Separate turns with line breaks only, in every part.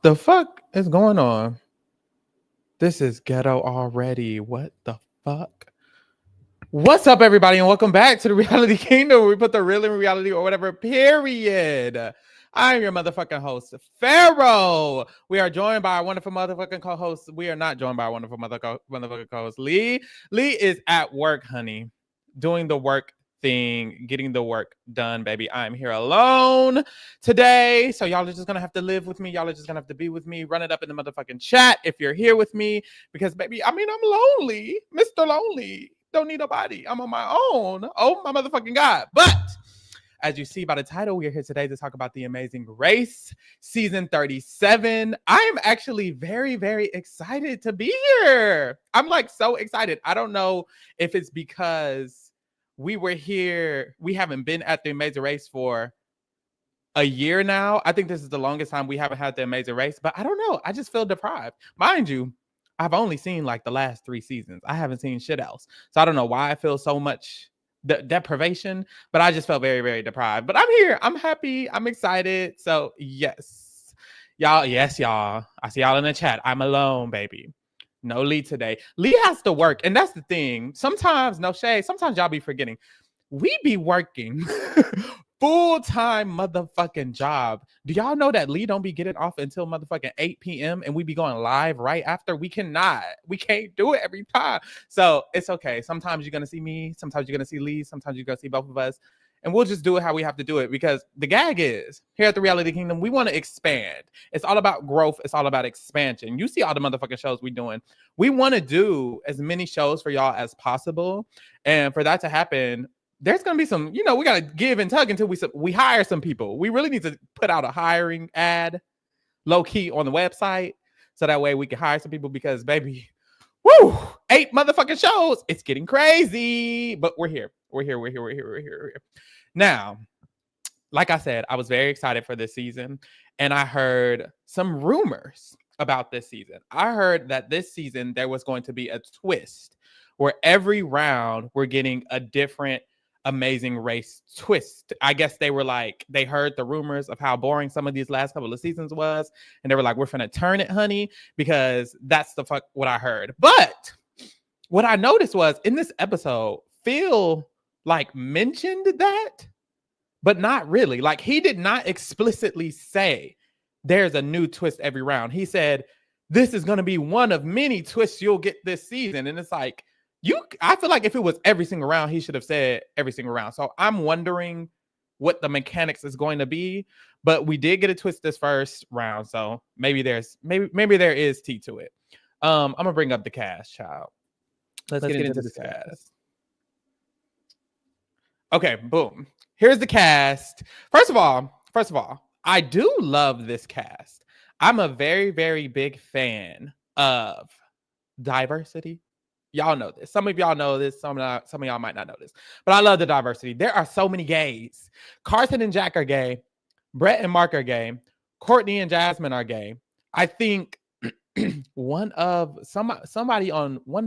the fuck is going on? This is ghetto already. What the fuck? What's up, everybody, and welcome back to the Reality Kingdom, where we put the real in reality or whatever, period. I'm your motherfucking host, Pharaoh. We are joined by our wonderful motherfucking co-host. We are not joined by our wonderful motherfucking co-host, Lee. Lee is at work, honey, doing the work thing, getting the work done, baby. I'm here alone today, so y'all are just gonna have to live with me. Y'all are just gonna have to be with me. Run it up in the motherfucking chat if you're here with me, because baby, I'm lonely, Mr. Lonely. Don't need nobody. I'm on my own. Oh my motherfucking God. But as you see by the title, we are here today to talk about The Amazing Race, season 37. I'm actually very, very excited to be here. I'm like so excited. I don't know if it's because we were here. We haven't been at The Amazing Race for a year now. I think this is the longest time we haven't had The Amazing Race, but I don't know. I just feel deprived. Mind you, I've only seen like the last 3 seasons. I haven't seen shit else. So I don't know why I feel so much deprivation, but I just felt very, very deprived. But I'm here. I'm happy. I'm excited. So yes, y'all. Yes, y'all. I see y'all in the chat. I'm alone, baby. No Lee today. Lee has to work. And that's the thing. Sometimes, no shade, sometimes y'all be forgetting. We be working full-time motherfucking job. Do y'all know that Lee don't be getting off until motherfucking 8 p.m. and we be going live right after? We can't do it every time. So it's okay. Sometimes you're gonna see me, sometimes you're gonna see Lee, sometimes you're gonna see both of us. And we'll just do it how we have to do it, because the gag is, here at the Reality Kingdom, we want to expand. It's all about growth. It's all about expansion. You see all the motherfucking shows we doing. We want to do as many shows for y'all as possible. And for that to happen, there's going to be some, we got to give and tug until we hire some people. We really need to put out a hiring ad low key on the website, so that way we can hire some people, because baby, woo, 8 motherfucking shows. It's getting crazy, but we're here. We're here. Now, like I said, I was very excited for this season, and I heard some rumors about this season. I heard that this season there was going to be a twist where every round we're getting a different Amazing Race twist. I guess they heard the rumors of how boring some of these last couple of seasons was, and they were like, we're finna turn it, honey, because that's the fuck what I heard. But what I noticed was, in this episode, Phil like mentioned that, but not really. Like, he did not explicitly say there's a new twist every round. He said, this is going to be one of many twists you'll get this season. And it's like, I feel like if it was every single round, he should have said every single round. So I'm wondering what the mechanics is going to be, but we did get a twist this first round. So maybe there is tea to it. I'm going to bring up the cast, child. Let's get into this cast. Okay, boom. Here's the cast. First of all, I do love this cast. I'm a very, very big fan of diversity. Y'all know this. Some of y'all know this. Some of y'all might not know this. But I love the diversity. There are so many gays. Carson and Jack are gay. Brett and Mark are gay. Courtney and Jasmine are gay. I think one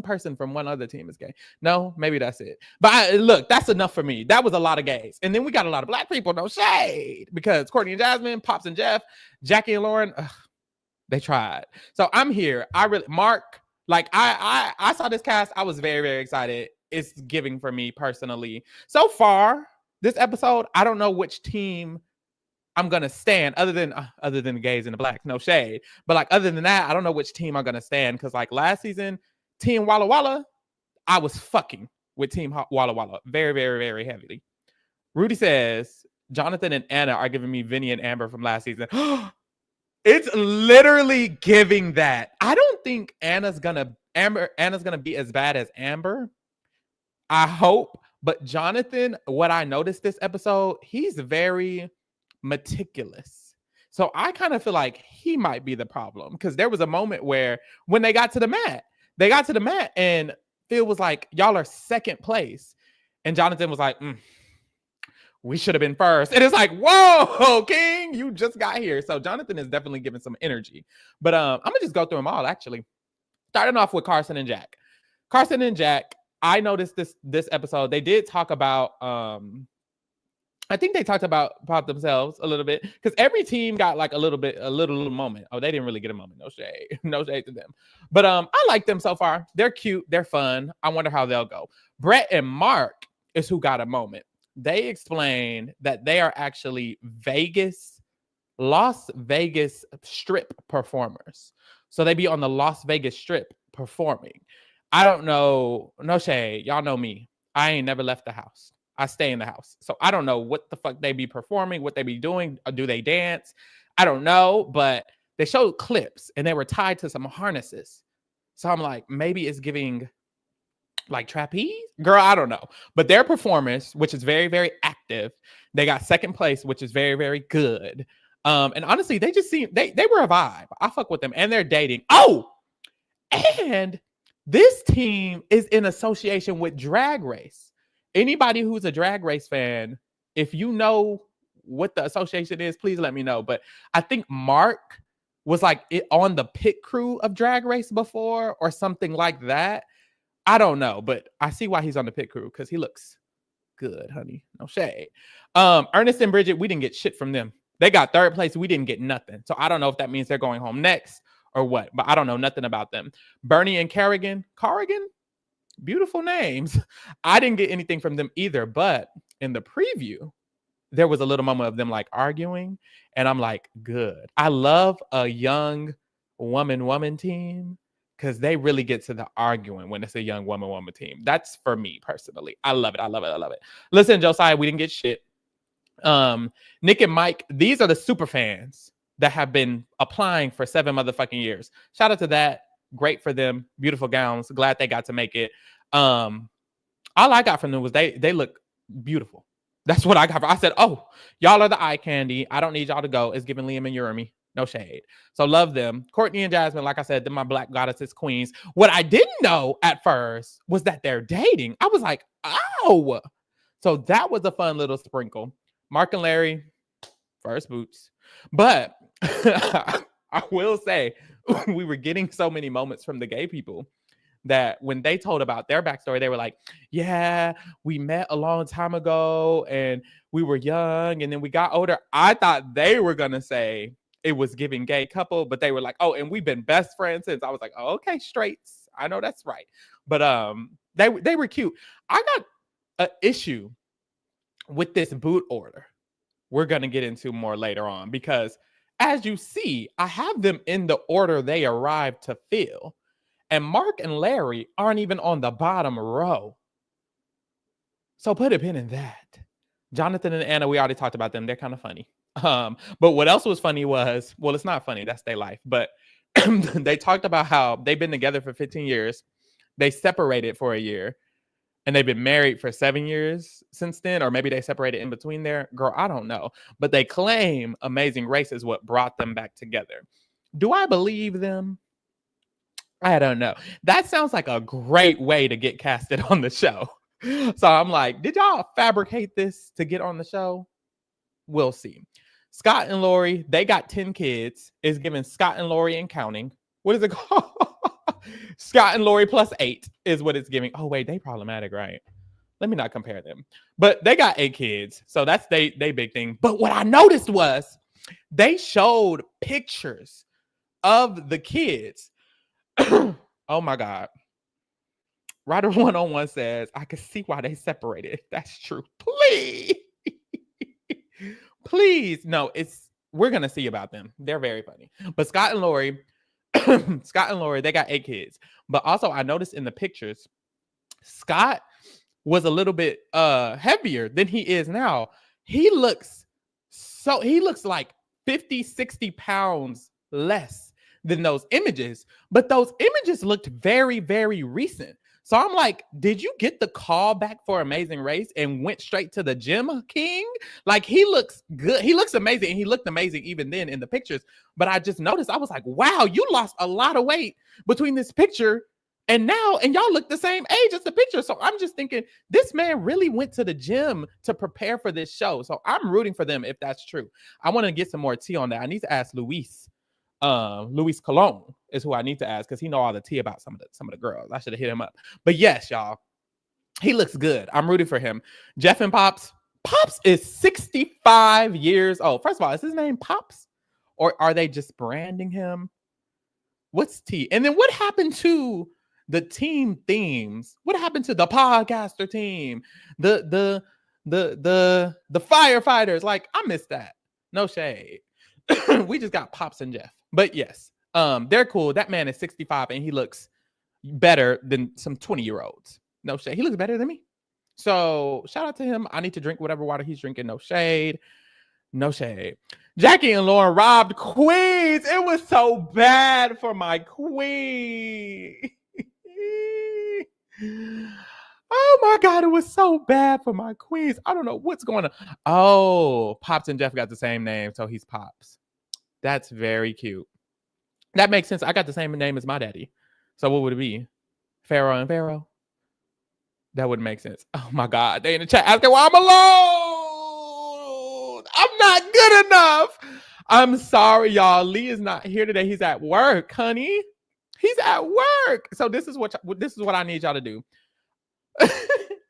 person from one other team is gay. No, maybe that's it. But look, that's enough for me. That was a lot of gays. And then we got a lot of black people, no shade, because Courtney and Jasmine, Pops and Jeff, Jackie and Lauren, they tried. So I'm here. Mark, like I saw this cast. I was very, very excited. It's giving for me personally. So far, this episode, I don't know which team I'm gonna stand, other than the gays and the blacks, no shade. But like, other than that, I don't know which team I'm gonna stand, because like last season, Team Walla Walla, I was fucking with Team Walla Walla very, very, very heavily. Rudy says Jonathan and Anna are giving me Vinny and Amber from last season. It's literally giving that. I don't think Anna's gonna be as bad as Amber. I hope. But Jonathan, what I noticed this episode, he's very meticulous. So I kind of feel like he might be the problem, because there was a moment where when they got to the mat and Phil was like, y'all are second place. And Jonathan was like, we should have been first. And it's like, whoa, King, you just got here. So Jonathan is definitely giving some energy. But I'm going to just go through them all, actually. Starting off with Carson and Jack. I noticed this episode, they did talk about I think they talked about themselves a little bit because every team got like a little moment. Oh, they didn't really get a moment. No shade, no shade to them. But I like them so far. They're cute. They're fun. I wonder how they'll go. Brett and Mark is who got a moment. They explained that they are actually Las Vegas Strip performers. So they be on the Las Vegas Strip performing. I don't know. No shade. Y'all know me. I ain't never left the house. I stay in the house. So I don't know what the fuck they be performing, what they be doing. Or do they dance? I don't know. But they showed clips and they were tied to some harnesses. So I'm like, maybe it's giving like trapeze? Girl, I don't know. But their performance, which is very, very active, they got second place, which is very, very good. And honestly, they just seem they were a vibe. I fuck with them, and they're dating. Oh, and this team is in association with Drag Race. Anybody who's a Drag Race fan, if you know what the association is, please let me know. But I think Mark was like on the pit crew of Drag Race before or something like that. I don't know, but I see why he's on the pit crew because he looks good, honey. No shade. Ernest and Bridget, we didn't get shit from them. They got third place. We didn't get nothing. So I don't know if that means they're going home next or what, but I don't know nothing about them. Bernie and Carrigan, beautiful names. I didn't get anything from them either, but in the preview, there was a little moment of them like arguing, and I'm like, good. I love a young woman team because they really get to the arguing when it's a young woman team. That's for me personally. I love it. Listen, Josiah, we didn't get shit. Nick and Mike, these are the super fans that have been applying for 7 motherfucking years. Shout out to that. Great for them. Beautiful gowns. Glad they got to make it. All I got from them was they look beautiful. That's what I got. I said, oh, y'all are the eye candy. I don't need y'all to go. It's giving Liam and Urami. No shade. So love them. Courtney and Jasmine, like I said, they're my black goddesses queens. What I didn't know at first was that they're dating. I was like, oh. So that was a fun little sprinkle. Mark and Larry, first boots. But I will say, we were getting so many moments from the gay people that when they told about their backstory, they were like, yeah, we met a long time ago and we were young and then we got older. I thought they were going to say it was giving gay couple, but they were like, oh, and we've been best friends since. I was like, oh, okay, straights. I know that's right. But they were cute. I got an issue with this boot order. We're going to get into more later on because as you see, I have them in the order they arrived to fill. And Mark and Larry aren't even on the bottom row. So put a pin in that. Jonathan and Anna, we already talked about them. They're kind of funny. But what else was funny was, well, it's not funny. That's their life. But they talked about how they've been together for 15 years. They separated for a year. And they've been married for 7 years since then. Or maybe they separated in between there. Girl, I don't know. But they claim Amazing Race is what brought them back together. Do I believe them? I don't know. That sounds like a great way to get casted on the show. So I'm like, did y'all fabricate this to get on the show? We'll see. Scott and Lori, they got 10 kids. It's giving Scott and Lori and counting. What is it called? Scott and Lori plus 8 is what it's giving. Oh, wait, they problematic, right? Let me not compare them. But they got 8 kids. So that's they big thing. But what I noticed was they showed pictures of the kids. Oh my God. Ryder 101 says, I can see why they separated. That's true. Please. Please. No, we're gonna see about them. They're very funny. But Scott and Lori, they got 8 kids. But also I noticed in the pictures, Scott was a little bit heavier than he is now. He looks like 50, 60 pounds less than those images, but those images looked very, very recent. So I'm like, did you get the call back for Amazing Race and went straight to the gym king? Like, he looks good. He looks amazing. And he looked amazing even then in the pictures. But I just noticed, I was like, wow, you lost a lot of weight between this picture and now, and y'all look the same age as the picture. So I'm just thinking, this man really went to the gym to prepare for this show. So I'm rooting for them if that's true. I want to get some more tea on that. I need to ask Luis Colon is who I need to ask because he know all the tea about some of the girls. I should have hit him up. But yes, y'all, he looks good. I'm rooting for him. Jeff and Pops, Pops is 65 years old. First of all, is his name Pops? Or are they just branding him? What's T? And then what happened to the team themes? What happened to the podcaster team? The firefighters? Like, I missed that. No shade. We just got Pops and Jeff. But yes, they're cool. That man is 65 and he looks better than some 20-year-olds. No shade. He looks better than me. So shout out to him. I need to drink whatever water he's drinking. No shade. No shade. Jackie and Lauren robbed Queens. It was so bad for my queen. Oh my God, it was so bad for my queens. I don't know what's going on. Oh, Pops and Jeff got the same name, so he's Pops. That's very cute. That makes sense. I got the same name as my daddy. So what would it be? Pharaoh and Pharaoh? That wouldn't make sense. Oh my God. They in the chat asking why I'm alone. I'm not good enough. I'm sorry, y'all. Lee is not here today. He's at work, honey. He's at work. So this is what I need y'all to do.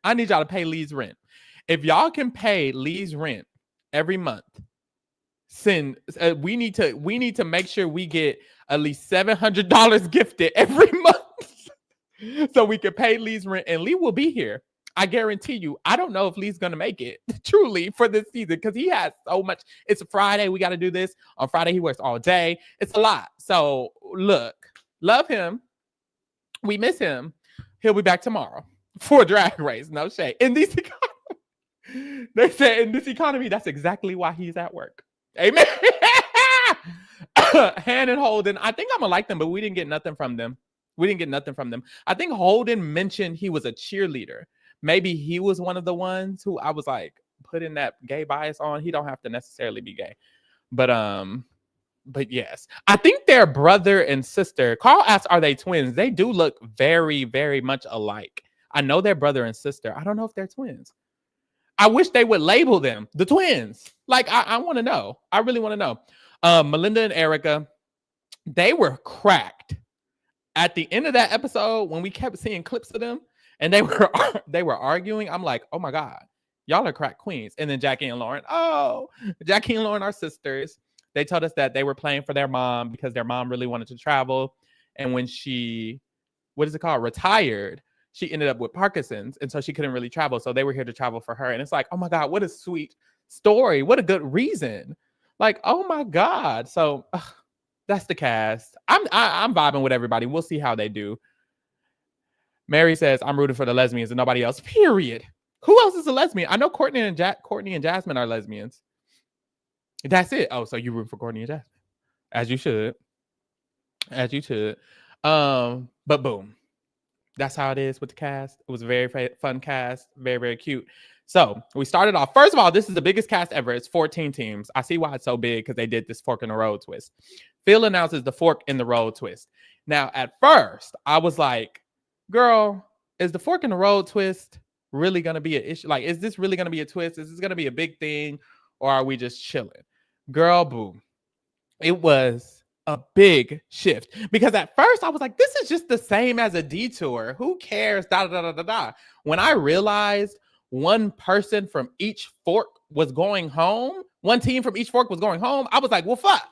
I need y'all to pay Lee's rent. If y'all can pay Lee's rent every month, we need to make sure we get at least $700 gifted every month. So we can pay Lee's rent, and Lee will be here. I guarantee you. I don't know if Lee's going to make it truly for this season because he has so much. It's a Friday. We got to do this. On Friday, he works all day. It's a lot. So look, love him. We miss him. He'll be back tomorrow for a drag race. No shade. In this economy, they said in this economy, that's exactly why he's at work. Amen. Han and Holden. I think I'm going to like them, but we didn't get nothing from them. I think Holden mentioned he was a cheerleader. Maybe he was one of the ones who I was like putting that gay bias on. He don't have to necessarily be gay. But yes. I think they're brother and sister. Carl asked, are they twins? They do look very, very much alike. I know they're brother and sister. I don't know if they're twins. I wish they would label them the twins. Like, I want to know. I really want to know. Melinda and Erica, they were cracked. At the end of that episode, when we kept seeing clips of them and they were arguing, I'm like, oh my God, y'all are crack queens. And then Jackie and Lauren are sisters. They told us that they were playing for their mom because their mom really wanted to travel. And when she, retired, she ended up with Parkinson's. And so she couldn't really travel. So they were here to travel for her. And it's like, oh my God, what a sweet story. What a good reason. Like, oh my God. So that's the cast. I'm vibing with everybody. We'll see how they do. Mary says, I'm rooting for the lesbians and nobody else. Period. Who else is a lesbian? I know Courtney and Jasmine are lesbians. That's it. Oh, so you root for Courtney and Jasmine. As you should. But boom. That's how it is with the cast. It was a very fun cast. Very, very cute. So we started off. First of all, this is the biggest cast ever. It's 14 teams. I see why it's so big because they did this fork in the road twist. Phil announces the fork in the road twist. Now, at first, I was like, girl, is the fork in the road twist really going to be an issue? Like, is this really going to be a twist? Is this going to be a big thing? Or are we just chilling? Girl, boom. It was a big shift. Because at first, I was like, this is just the same as a detour. Who cares? Da, da, da, da, da. When I realized one person from each fork was going home, one team from each fork was going home, I was like, well, fuck.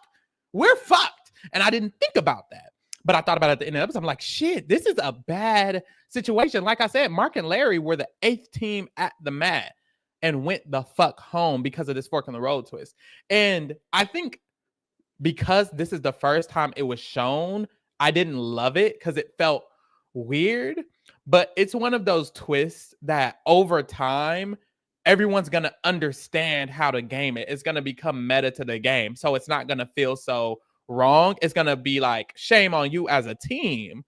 We're fucked. And I didn't think about that. But I thought about it at the end of the episode. I'm like, shit, this is a bad situation. Like I said, Mark and Larry were the 8th team at the mat and went the fuck home because of this fork in the road twist. And I think because this is the first time it was shown, I didn't love it because it felt weird. But it's one of those twists that over time, everyone's going to understand how to game it. It's going to become meta to the game. So it's not going to feel so wrong. It's going to be like, shame on you as a team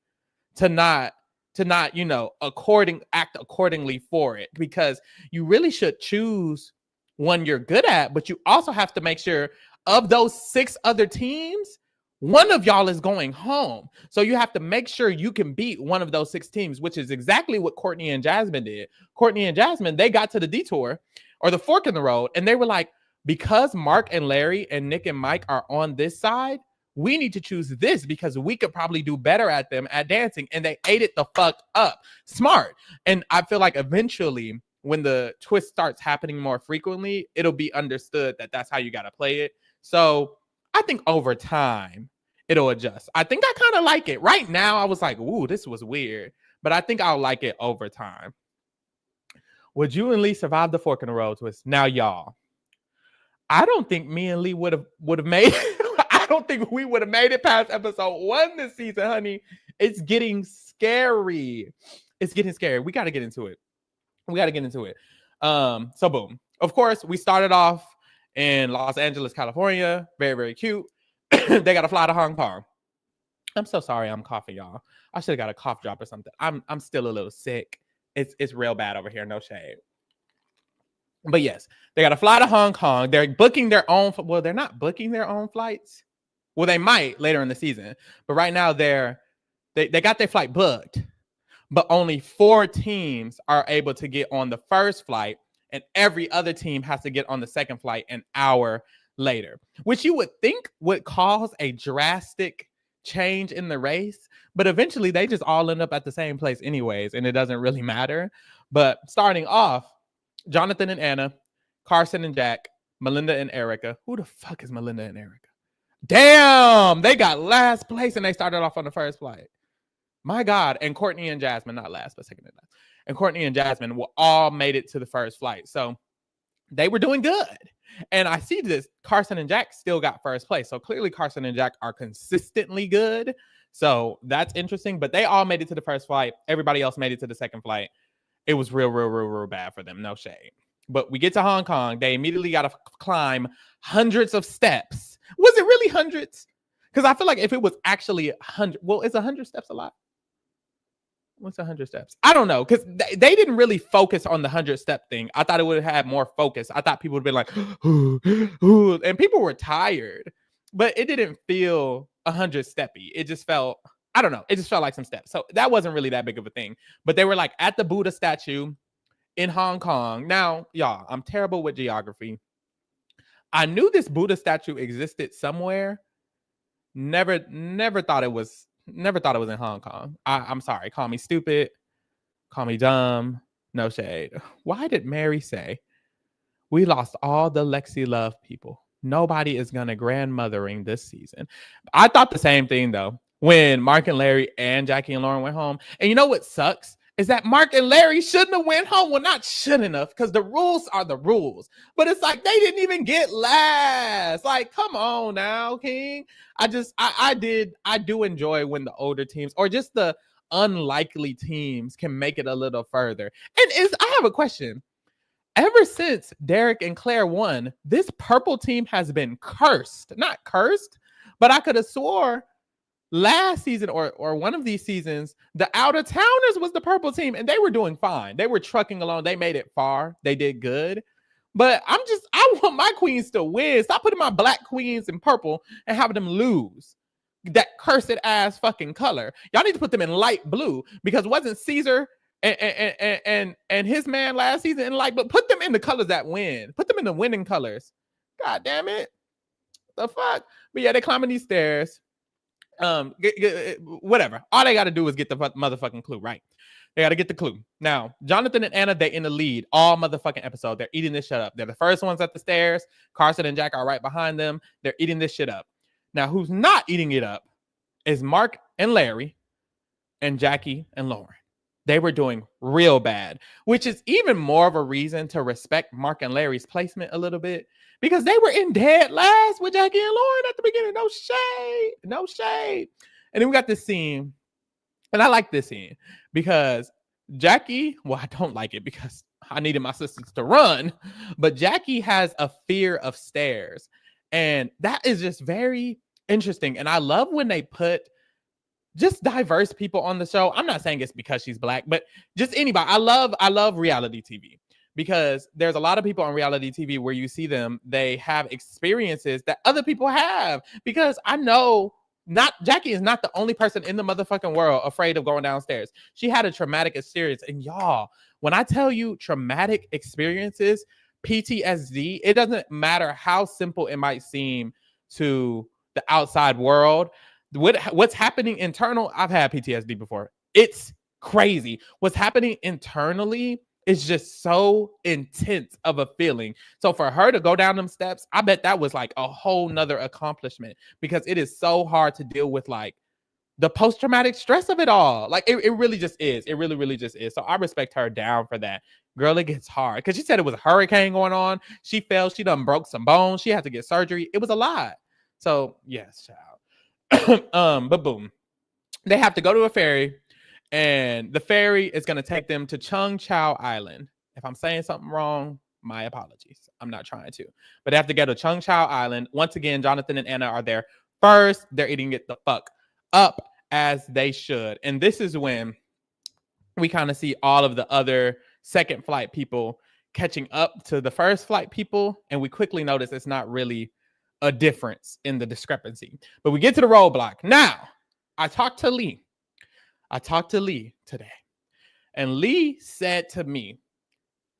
to not, act accordingly for it, because you really should choose one you're good at, but you also have to make sure of those 6 other teams, one of y'all is going home. So you have to make sure you can beat one of those 6 teams, which is exactly what Courtney and Jasmine did. Courtney and Jasmine, they got to the detour or the fork in the road, and they were like, because Mark and Larry and Nick and Mike are on this side, we need to choose this because we could probably do better at them at dancing. And they ate it the fuck up. Smart. And I feel like eventually when the twist starts happening more frequently, it'll be understood that that's how you got to play it. So I think over time it'll adjust. I think I kind of like it. Right now, I was like, ooh, this was weird. But I think I'll like it over time. Would you and Lee survive the fork in the road twist? Now, y'all, I don't think me and Lee would have made it. I don't think we would have made it past episode 1 this season, honey. It's getting scary. It's getting scary. We got to get into it. So boom. Of course, we started off in Los Angeles, California. Very, very cute. They got to fly to Hong Kong. I'm so sorry I'm coughing, y'all. I should have got a cough drop or something. I'm still a little sick. It's real bad over here. No shade. But yes, they got to fly to Hong Kong. They're booking their own. Well, they're not booking their own flights. Well, they might later in the season. But right now, they got their flight booked. But only 4 teams are able to get on the first flight. And every other team has to get on the second flight an hour later. Which you would think would cause a drastic change in the race. But eventually, they just all end up at the same place anyways. And it doesn't really matter. But starting off, Jonathan and Anna, Carson and Jack, Melinda and Erica. Who the fuck is Melinda and Erica? Damn, they got last place and they started off on the first flight. My God. And Courtney and Jasmine, not last, but second and last. And Courtney and Jasmine all made it to the first flight. So they were doing good. And I see this, Carson and Jack still got first place. So clearly Carson and Jack are consistently good. So that's interesting. But they all made it to the first flight. Everybody else made it to the second flight. It was real bad for them. No shade. But we get to Hong Kong. They immediately got to climb hundreds of steps. Was it really hundreds? Because I feel like if it was actually 100, well, is 100 steps a lot? What's 100 steps? I don't know. Because they didn't really focus on the 100-step thing. I thought it would have had more focus. I thought people would be like, ooh, and people were tired. But it didn't feel 100-steppy. It just felt, I don't know. It just felt like some steps. So that wasn't really that big of a thing. But they were like at the Buddha statue in Hong Kong. Now, y'all, I'm terrible with geography. I knew this Buddha statue existed somewhere. Never thought it was in Hong Kong. I'm sorry. Call me stupid. Call me dumb. No shade. Why did Mary say, we lost all the Lexi Love people? Nobody is going to grandmothering this season. I thought the same thing, though, when Mark and Larry and Jackie and Lauren went home. And you know what sucks? Is that Mark and Larry shouldn't have went home. Well, not shouldn't have, because the rules are the rules. But it's like they didn't even get last. Like, come on now, King. I do enjoy when the older teams or just the unlikely teams can make it a little further. And I have a question. Ever since Derek and Claire won, this purple team has been cursed. Not cursed, but I could have swore last season or one of these seasons, the out-of-towners was the purple team, and they were doing fine. They were trucking along. They made it far. They did good. But I want my queens to win. Stop putting my black queens in purple and having them lose. That cursed ass fucking color. Y'all need to put them in light blue, because wasn't Caesar and his man last season in light, but put them in the colors that win. Put them in the winning colors. God damn it. The fuck? But yeah, they're climbing these stairs. Whatever. All they got to do is get the motherfucking clue, right? They got to get the clue. Now, Jonathan and Anna, they in the lead all motherfucking episode. They're eating this shit up. They're the first ones at the stairs. Carson and Jack are right behind them. They're eating this shit up. Now, who's not eating it up is Mark and Larry and Jackie and Lauren. They were doing real bad, which is even more of a reason to respect Mark and Larry's placement a little bit, because they were in dead last with Jackie and Lauren at the beginning. No shade. And then we got this scene, and I like this scene because Jackie, well, I don't like it because I needed my sisters to run, but Jackie has a fear of stairs, and that is just very interesting. And I love when they put just diverse people on the show. I'm not saying it's because she's black, but just anybody. I love reality TV, because there's a lot of people on reality TV where you see them, they have experiences that other people have. Because I know Jackie is not the only person in the motherfucking world afraid of going downstairs. She had a traumatic experience. And y'all, when I tell you traumatic experiences, PTSD, it doesn't matter how simple it might seem to the outside world. What's happening internal, I've had PTSD before. It's crazy. What's happening internally is just so intense of a feeling. So for her to go down them steps, I bet that was like a whole nother accomplishment, because it is so hard to deal with like the post-traumatic stress of it all. Like it really just is. It really, really just is. So I respect her down for that. Girl, it gets hard. Because she said it was a hurricane going on. She fell. She done broke some bones. She had to get surgery. It was a lot. So yes, child. But boom. They have to go to a ferry, and the ferry is going to take them to Chung Chau Island. If I'm saying something wrong, my apologies. I'm not trying to. But they have to go to Chung Chau Island. Once again, Jonathan and Anna are there first. They're eating it the fuck up, as they should. And this is when we kind of see all of the other second flight people catching up to the first flight people. And we quickly notice it's not really a difference in the discrepancy. But we get to the roadblock. Now, I talked to Lee today. And Lee said to me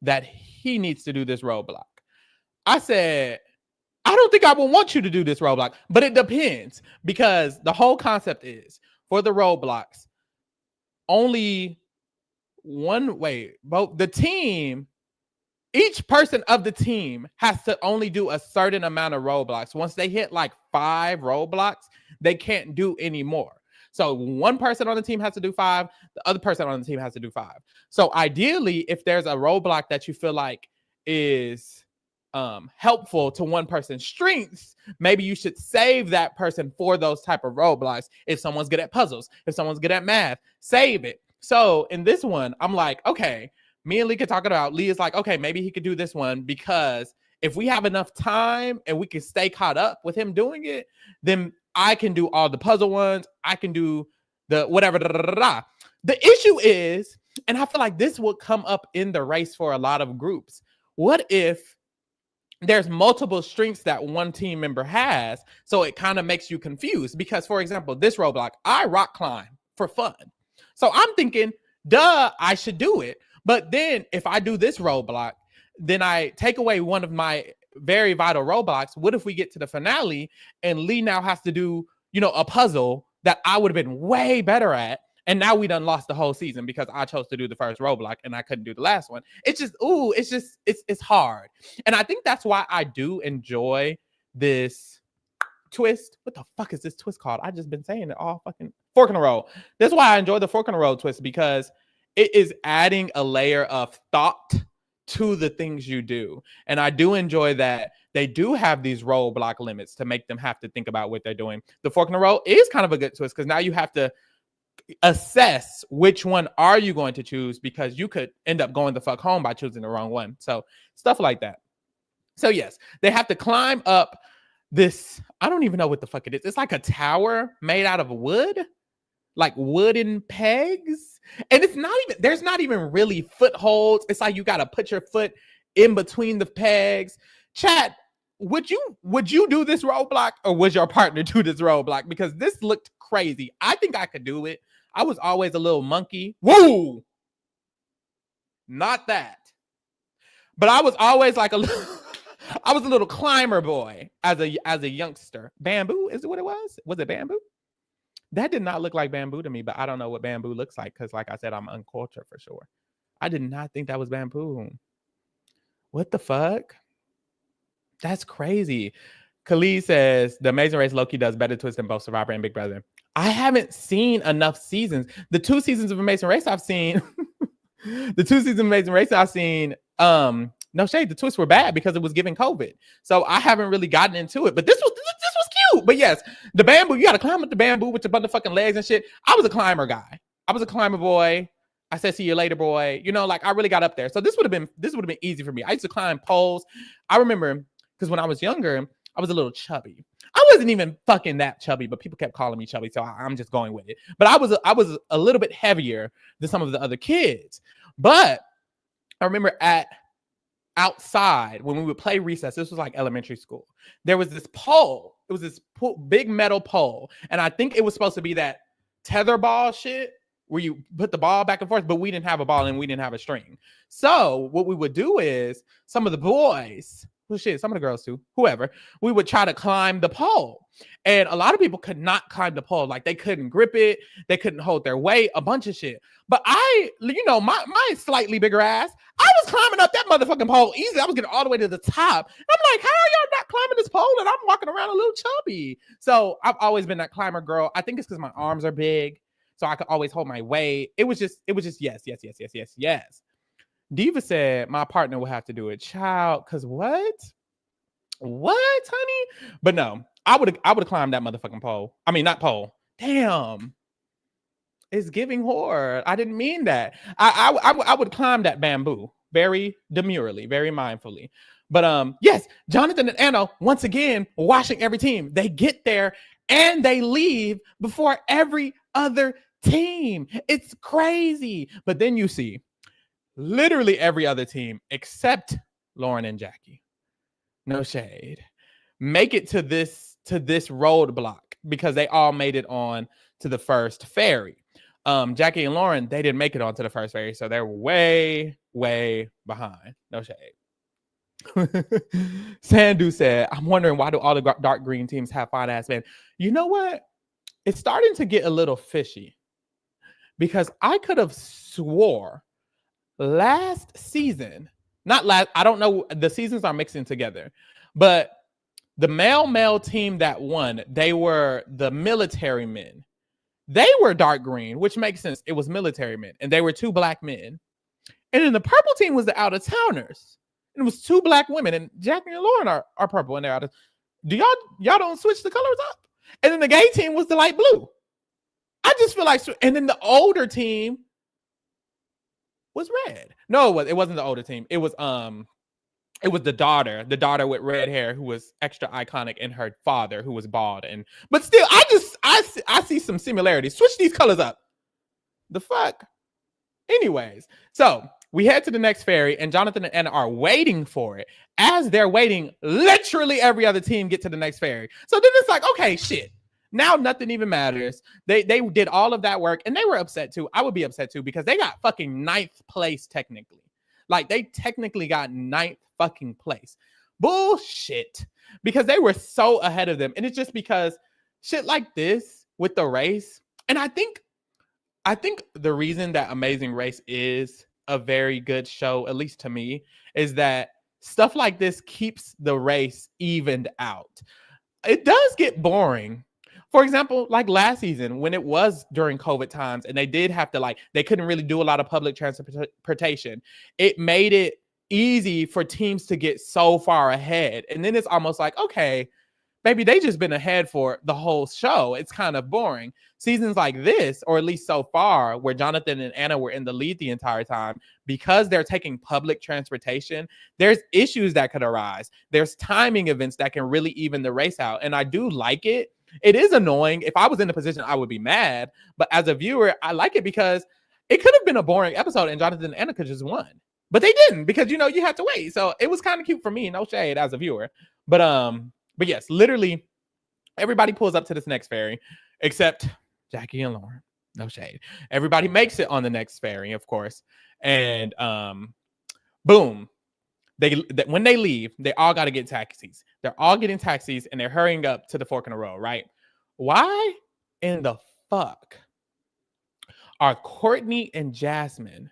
that he needs to do this roadblock. I said, I don't think I would want you to do this roadblock, but it depends, because the whole concept is for the roadblocks, only one way, both the team, each person of the team has to only do a certain amount of roadblocks. Once they hit like 5 roadblocks, they can't do any more. So one person on the team has to do 5. The other person on the team has to do 5. So ideally, if there's a roadblock that you feel like is helpful to one person's strengths, maybe you should save that person for those type of roadblocks. If someone's good at puzzles, if someone's good at math, save it. So in this one, I'm like, okay, me and Lee could talk about. Lee is like, okay, maybe he could do this one, because if we have enough time and we can stay caught up with him doing it, then I can do all the puzzle ones. I can do the whatever. The issue is, and I feel like this would come up in the race for a lot of groups. What if there's multiple strengths that one team member has? So it kind of makes you confused, because, for example, this roadblock, I rock climb for fun. So I'm thinking, duh, I should do it. But then if I do this roadblock, then I take away one of my very vital roadblocks. What if we get to the finale and Lee now has to do, a puzzle that I would have been way better at, and now we done lost the whole season because I chose to do the first roadblock and I couldn't do the last one. It's just, it's hard. And I think that's why I do enjoy this twist. What the fuck is this twist called? I just been saying it all fucking fork in the road. That's why I enjoy the fork in the road twist, because it is adding a layer of thought to the things you do. And I do enjoy that they do have these roadblock limits to make them have to think about what they're doing. The fork in the road is kind of a good twist, because now you have to assess which one are you going to choose, because you could end up going the fuck home by choosing the wrong one. So stuff like that. So yes, they have to climb up this, I don't even know what the fuck it is. It's like a tower made out of wood, like wooden pegs. And it's not even, there's not even really footholds. It's like you got to put your foot in between the pegs. Chat, would you do this roadblock, or would your partner do this roadblock? Because this looked crazy. I think I could do it. I was always a little monkey. Woo! Not that. But I was always like I was a little climber boy as a youngster. Bamboo is what it was? Was it bamboo? That did not look like bamboo to me, but I don't know what bamboo looks like, because like I said, I'm uncultured for sure. I did not think that was bamboo. What the fuck? That's crazy. Khalid says, The Amazing Race Loki does better twists than both Survivor and Big Brother. I haven't seen enough seasons. The 2 seasons of Amazing Race I've seen, no shade, the twists were bad because it was giving COVID. So I haven't really gotten into it, but this was cute. But yes, the bamboo, you got to climb up the bamboo with your motherfucking legs and shit. I was a climber guy. I was a climber boy. I said, see you later, boy. Like I really got up there. So this would have been easy for me. I used to climb poles. I remember, because when I was younger, I was a little chubby. I wasn't even fucking that chubby, but people kept calling me chubby, so I'm just going with it. But I was a little bit heavier than some of the other kids. But I remember outside when we would play recess, this was like elementary school, there was this pole. It was this big metal pole. And I think it was supposed to be that tether ball shit where you put the ball back and forth, but we didn't have a ball and we didn't have a string. So what we would do is some of the boys, some of the girls too, whoever, we would try to climb the pole. And a lot of people could not climb the pole. Like they couldn't grip it. They couldn't hold their weight, a bunch of shit. But my slightly bigger ass, I was climbing up that motherfucking pole easy. I was getting all the way to the top. I'm like, how are y'all not climbing this pole? And I'm walking around a little chubby. So I've always been that climber girl. I think it's because my arms are big, so I could always hold my weight. It was just yes. Diva said my partner will have to do it. Child, cause what, honey? But no, I would have climbed that motherfucking pole. I mean, not pole. Damn. It's giving horror. I didn't mean that. I would climb that bamboo very demurely, very mindfully. But yes, Jonathan and Anna, once again, washing every team. They get there and they leave before every other team. It's crazy. But then you see literally every other team except Lauren and Jackie. No shade. Make it to this roadblock because they all made it on to the first ferry. Jackie and Lauren, they didn't make it onto the first ferry, so they're way behind. No shade. Sandu said, I'm wondering why do all the dark green teams have fine ass men? You know what? It's starting to get a little fishy because I could have swore last season, not last, I don't know, the seasons are mixing together, but the male team that won, they were the military men. They were dark green, which makes sense. It was military men, and they were 2 black men. And then the purple team was the out-of-towners. And it was 2 black women, and Jackie and Lauren are purple, and they're out of. Do y'all don't switch the colors up? And then the gay team was the light blue. I just feel like, and then the older team was red. No, it wasn't the older team. It was the daughter with red hair who was extra iconic, and her father who was bald. But still, I see some similarities. Switch these colors up. The fuck? Anyways, so we head to the next ferry, and Jonathan and Anna are waiting for it. As they're waiting, literally every other team get to the next ferry. So then it's like, okay, shit. Now nothing even matters. They did all of that work, and they were upset too. I would be upset too because they got fucking 9th place technically. Like, they technically got 9th fucking place. Bullshit. Because they were so ahead of them. And it's just because shit like this with the race. And I think the reason that Amazing Race is a very good show, at least to me, is that stuff like this keeps the race evened out. It does get boring. For example, like last season when it was during COVID times and they did have to they couldn't really do a lot of public transportation. It made it easy for teams to get so far ahead. And then it's almost like, okay, maybe they just been ahead for the whole show. It's kind of boring. Seasons like this, or at least so far, where Jonathan and Anna were in the lead the entire time, because they're taking public transportation, there's issues that could arise. There's timing events that can really even the race out. And I do like it. It is annoying. If I was in the position, I would be mad. But as a viewer, I like it because it could have been a boring episode and Jonathan and Anna could just won. But they didn't because, you had to wait. So it was kind of cute for me. No shade as a viewer. But yes, literally everybody pulls up to this next ferry except Jackie and Lauren. No shade. Everybody makes it on the next ferry, of course. And boom. When they leave, they all got to get taxis. They're all getting taxis and they're hurrying up to the fork in the road, right? Why in the fuck are Courtney and Jasmine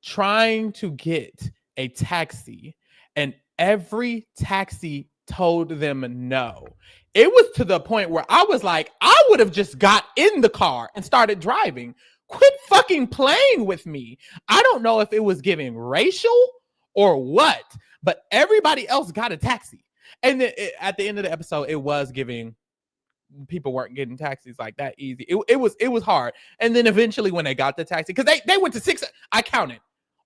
trying to get a taxi and every taxi told them no? It was to the point where I was like, I would have just got in the car and started driving. Quit fucking playing with me. I don't know if it was giving racial or what, but everybody else got a taxi. And then at the end of the episode, it was giving people weren't getting taxis like that easy. It was hard. And then eventually when they got the taxi, because they went to 6, I counted.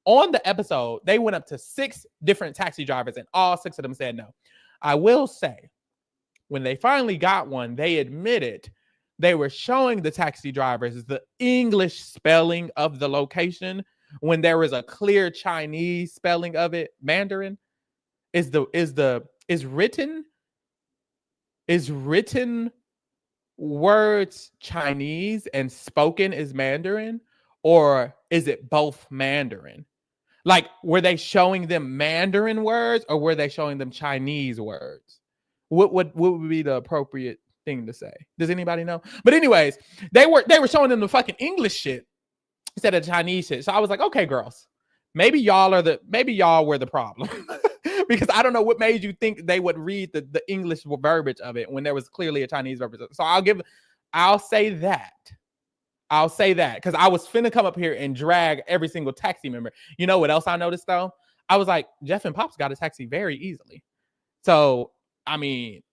On the episode, they went up to 6 different taxi drivers and all 6 of them said no. I will say, when they finally got one, they admitted they were showing the taxi drivers the English spelling of the location when there was a clear Chinese spelling of it. Mandarin is written words Chinese and spoken is Mandarin, or is it both Mandarin? Like, were they showing them Mandarin words or were they showing them Chinese words? What would be the appropriate thing to say? Does anybody know? But anyways, they were showing them the fucking English shit instead of Chinese shit. So I was like, okay, girls, Maybe y'all were the problem. Because I don't know what made you think they would read the English verbiage of it when there was clearly a Chinese verbiage. So I'll say that. Because I was finna come up here and drag every single taxi member. You know what else I noticed though? I was like, Jeff and Pops got a taxi very easily. So, I mean,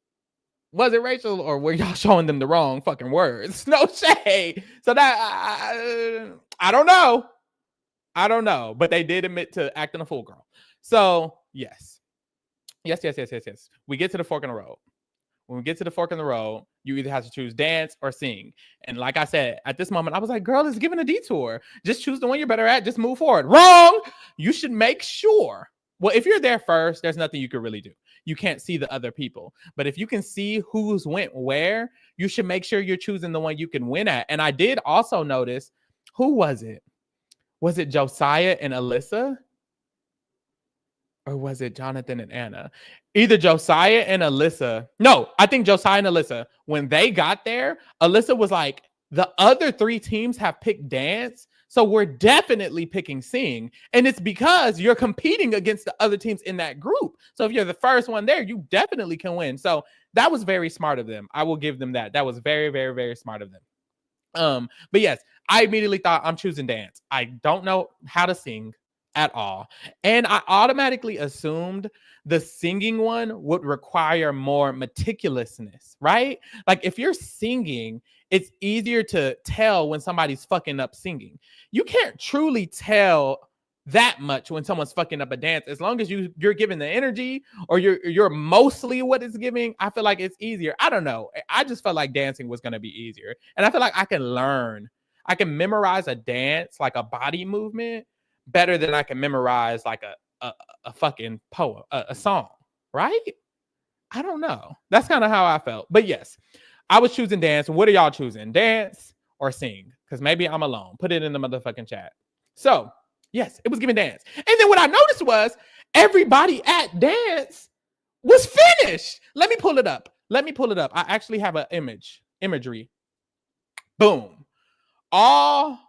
was it Rachel or were y'all showing them the wrong fucking words? No shade. So that, I don't know. But they did admit to acting a fool girl. So, yes. We get to the fork in the road. When we get to the fork in the road, you either have to choose dance or sing. And like I said, at this moment, I was like, girl, it's given a detour. Just choose the one you're better at. Just move forward. Wrong. You should make sure. Well, if you're there first, there's nothing you can really do. You can't see the other people. But if you can see who's went where, you should make sure you're choosing the one you can win at. And I did also notice, who was it? Was it Josiah and Alyssa? Or was it Jonathan and Anna? Either Josiah and Alyssa. No, I think Josiah and Alyssa. When they got there, Alyssa was like, the other 3 teams have picked dance, so we're definitely picking sing. And it's because you're competing against the other teams in that group. So if you're the first one there, you definitely can win. So that was very smart of them. I will give them that. That was very, very, very smart of them. But yes, I immediately thought I'm choosing dance. I don't know how to sing at all. And I automatically assumed the singing one would require more meticulousness, right? Like if you're singing, it's easier to tell when somebody's fucking up singing. You can't truly tell that much when someone's fucking up a dance. As long as you're giving the energy or you're mostly what it's giving, I feel like it's easier. I don't know. I just felt like dancing was going to be easier. And I feel like I can memorize a dance, like a body movement, better than I can memorize like a fucking poem, a song, right? I don't know. That's kind of how I felt. But yes, I was choosing dance. What are y'all choosing? Dance or sing? Because maybe I'm alone. Put it in the motherfucking chat. So yes, it was giving dance. And then what I noticed was everybody at dance was finished. Let me pull it up. I actually have an imagery. Boom. All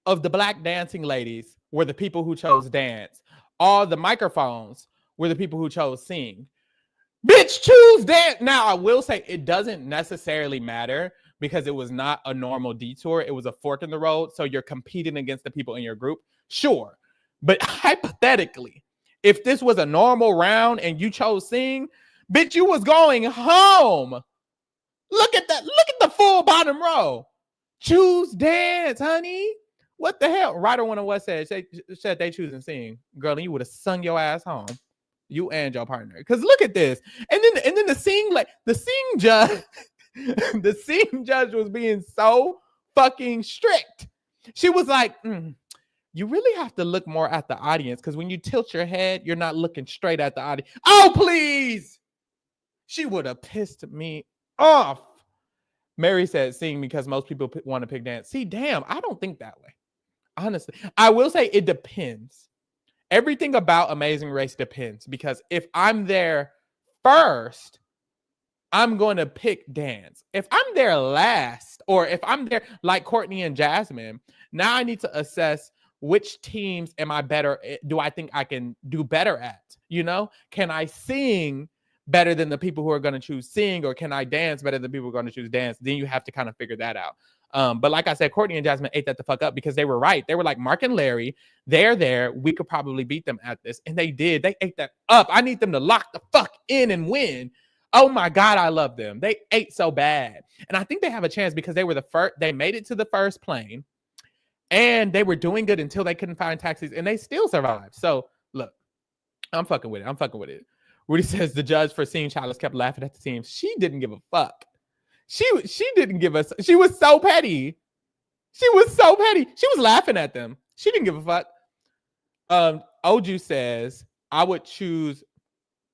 of the black dancing ladies were the people who chose dance. All the microphones were the people who chose sing. Bitch, choose dance. Now, I will say it doesn't necessarily matter because it was not a normal detour. It was a fork in the road. So you're competing against the people in your group. Sure. But hypothetically, if this was a normal round and you chose sing, bitch, you was going home. Look at that. Look at the full bottom row. Choose dance, honey. What the hell? Ryder 101 said they choosing sing. Girl, you would have sung your ass home. You and your partner. Because look at this. And then the sing judge, the sing judge was being so fucking strict. She was like, you really have to look more at the audience because when you tilt your head, you're not looking straight at the audience. Oh, please. She would have pissed me off. Mary said sing because most people want to pick dance. See, damn, I don't think that way. Honestly, I will say it depends. Everything about Amazing Race depends because if I'm there first, I'm going to pick dance. If I'm there last, or if I'm there like Courtney and Jasmine, now I need to assess which teams am I better? Do I think I can do better at? You know, can I sing better than the people who are going to choose sing, or can I dance better than people who are going to choose dance? Then you have to kind of figure that out. But like I said, Courtney and Jasmine ate that the fuck up because they were right. They were like, Mark and Larry, they're there. We could probably beat them at this. And they did. They ate that up. I need them to lock the fuck in and win. Oh my God, I love them. They ate so bad. And I think they have a chance because they were the first. They made it to the first plane and they were doing good until they couldn't find taxis and they still survived. So look, I'm fucking with it. Rudy says the judge for Singing Childless kept laughing at the team. She didn't give a fuck. She didn't give us. She was so petty. She was laughing at them. She didn't give a fuck. Oju says I would choose.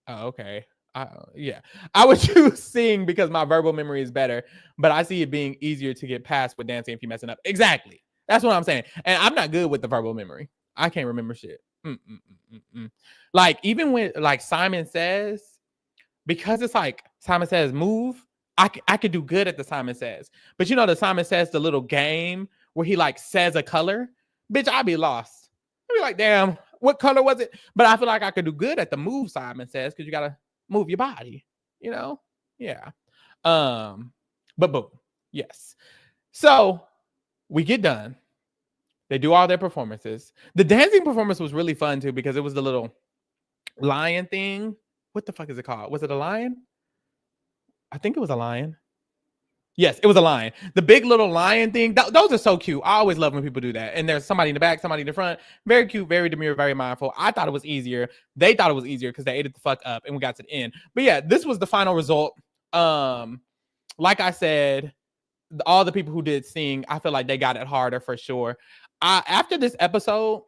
Oh, okay. I would choose sing because my verbal memory is better, but I see it being easier to get past with dancing if you're messing up. Exactly. That's what I'm saying. And I'm not good with the verbal memory. I can't remember shit. Like even when like Simon Says, because it's like Simon Says move, I could do good at the Simon Says. But you know the Simon Says the little game where he like says a color, bitch, I'd be lost. I'd be like, damn, what color was it? But I feel like I could do good at the move, Simon says, because you gotta move your body, you know? Yeah. But boom. Yes. So we get done. They do all their performances. The dancing performance was really fun too, because it was the little lion thing. What the fuck is it called? Was it a lion? I think it was a lion. Yes, it was a lion. The big little lion thing. Those are so cute. I always love when people do that. And there's somebody in the back, somebody in the front. Very cute, very demure, very mindful. I thought it was easier. They thought it was easier because they ate it the fuck up and we got to the end. But yeah, this was the final result. Like I said, all the people who did sing, I feel like they got it harder for sure. After this episode,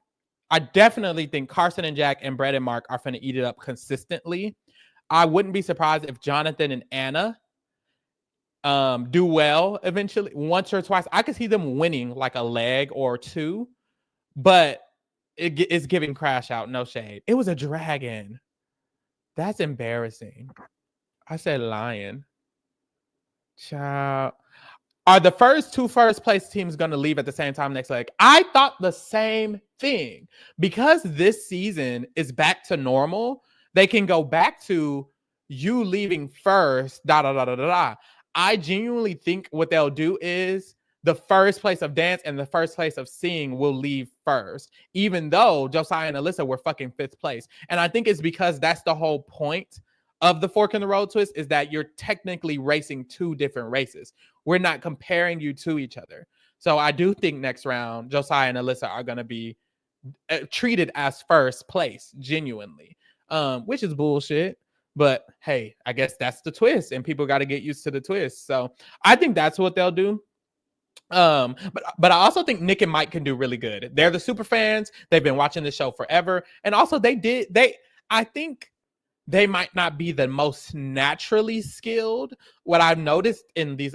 I definitely think Carson and Jack and Brett and Mark are finna eat it up consistently. I wouldn't be surprised if Jonathan and Anna do well eventually, once or twice. I could see them winning like a leg or two, but it's giving Crash Out, no shade. It was a dragon. That's embarrassing. I said lion. Child. Are the first place teams going to leave at the same time next leg? I thought the same thing. Because this season is back to normal, they can go back to you leaving first, I genuinely think what they'll do is the first place of dance and the first place of sing will leave first, even though Josiah and Alyssa were fucking 5th place. And I think it's because that's the whole point of the fork in the road twist, is that you're technically racing 2 different races. We're not comparing you to each other. So I do think next round, Josiah and Alyssa are going to be treated as first place, genuinely, which is bullshit. But hey, I guess that's the twist, and people got to get used to the twist. So I think that's what they'll do. But I also think Nick and Mike can do really good. They're the super fans. They've been watching the show forever. And also I think they might not be the most naturally skilled. What I've noticed in these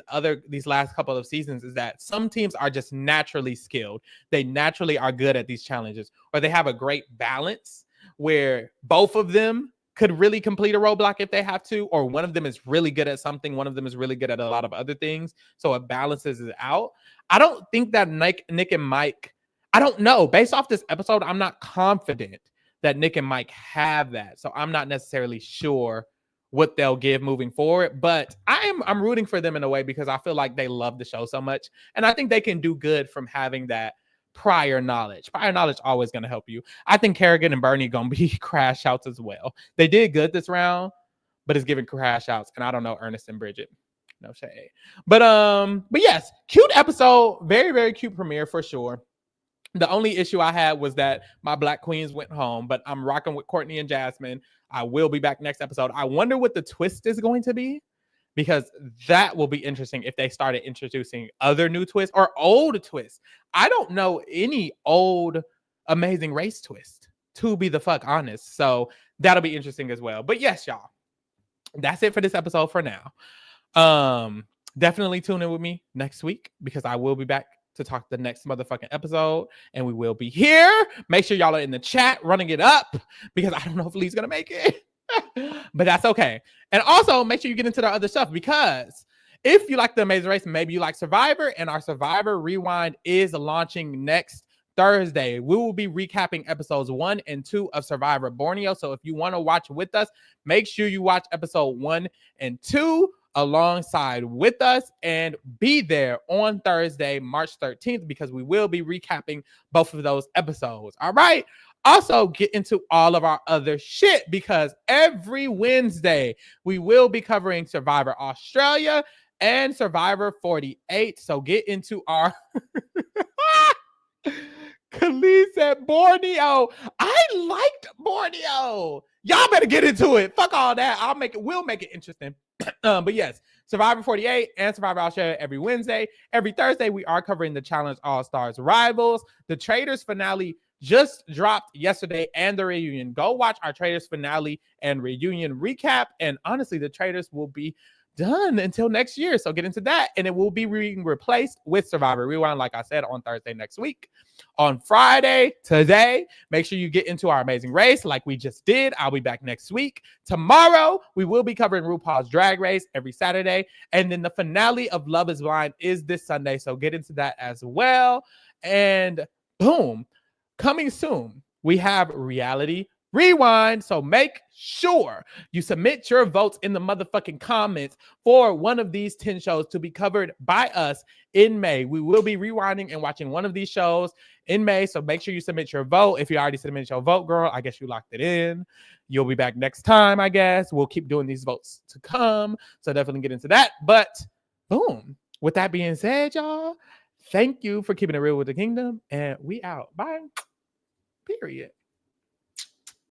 last couple of seasons is that some teams are just naturally skilled. They naturally are good at these challenges, or they have a great balance where both of them could really complete a roadblock if they have to, or one of them is really good at something, one of them is really good at a lot of other things, so it balances it out. I don't think that Nick and Mike, I don't know. Based off this episode, I'm not confident that Nick and Mike have that, so I'm not necessarily sure what they'll give moving forward, but I'm rooting for them in a way because I feel like they love the show so much, and I think they can do good from having that prior knowledge. Prior knowledge always going to help you. I think Kerrigan and Bernie going to be crash outs as well. They did good this round, but it's giving crash outs. And I don't know Ernest and Bridget. No shade. But yes, cute episode. Very, very cute premiere for sure. The only issue I had was that my Black Queens went home, but I'm rocking with Courtney and Jasmine. I will be back next episode. I wonder what the twist is going to be, because that will be interesting if they started introducing other new twists or old twists. I don't know any old Amazing Race twist, to be the fuck honest. So that'll be interesting as well. But yes, y'all, that's it for this episode for now. Definitely tune in with me next week, because I will be back to talk the next motherfucking episode, and we will be here. Make sure y'all are in the chat running it up, because I don't know if Lee's gonna make it. But that's okay. And also make sure you get into the other stuff, because if you like the Amazing Race, maybe you like Survivor, and our Survivor Rewind is launching next Thursday. We will be recapping episodes 1 and 2 of Survivor Borneo. So if you want to watch with us, make sure you watch episode 1 and 2 alongside with us, and be there on Thursday, March 13th, because we will be recapping both of those episodes. All right. Also, get into all of our other shit, because every Wednesday we will be covering Survivor Australia and Survivor 48. So get into our Khalees at Borneo. I liked Borneo. Y'all better get into it. Fuck all that. We'll make it interesting. But yes, Survivor 48 and Survivor Australia every Wednesday. Every Thursday, we are covering the Challenge All-Stars Rivals. The Traders finale just dropped yesterday, and the reunion. Go watch our Traders finale and reunion recap. And honestly, the Traders will be done until next year. So get into that, and it will be being replaced with Survivor Rewind, like I said, on Thursday next week. On Friday, today, make sure you get into our Amazing Race like we just did. I'll be back next week. Tomorrow, we will be covering RuPaul's Drag Race every Saturday. And then the finale of Love is Blind is this Sunday. So get into that as well. And boom, coming soon, we have Reality Rewind. So make sure you submit your votes in the motherfucking comments for one of these 10 shows to be covered by us in May. We will be rewinding and watching one of these shows in May. So make sure you submit your vote. If you already submitted your vote, girl, I guess you locked it in. You'll be back next time, I guess. We'll keep doing these votes to come. So definitely get into that. But boom. With that being said, y'all, thank you for keeping it real with the kingdom. And we out. Bye. Period.